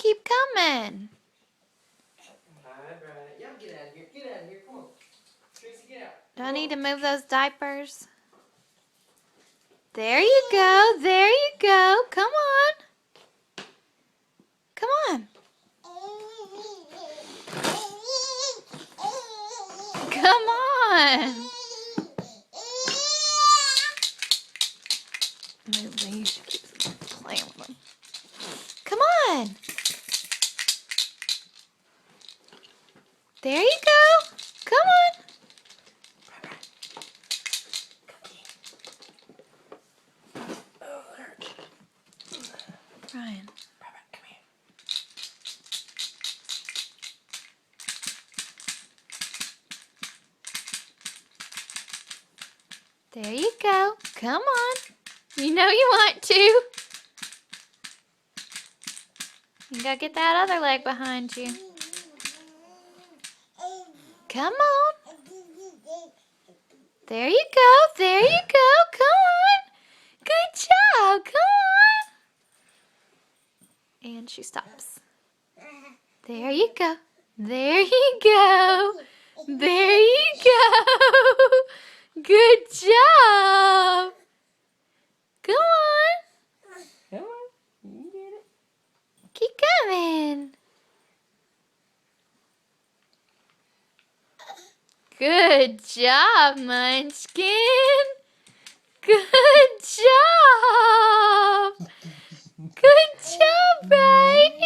keep coming. Alright, yeah, get out of here. Get out of here. Come on. Tracy, get out. Do I need to move those diapers? There you go. There you go. Come on. Come on. Come on. Maybe you should keep playing with them. Come on. There you go. Come on. Ryan. Come here. There you go. Come on. You know you want to. You gotta get that other leg behind you. Come on. There you go. There you go. Come on. Good job. Come on. And she stops. There you go. There you go. There you go. Good job. Come on. Come on. You get it. Keep coming. Good job, Munchkin. Good job. Good job, Brian.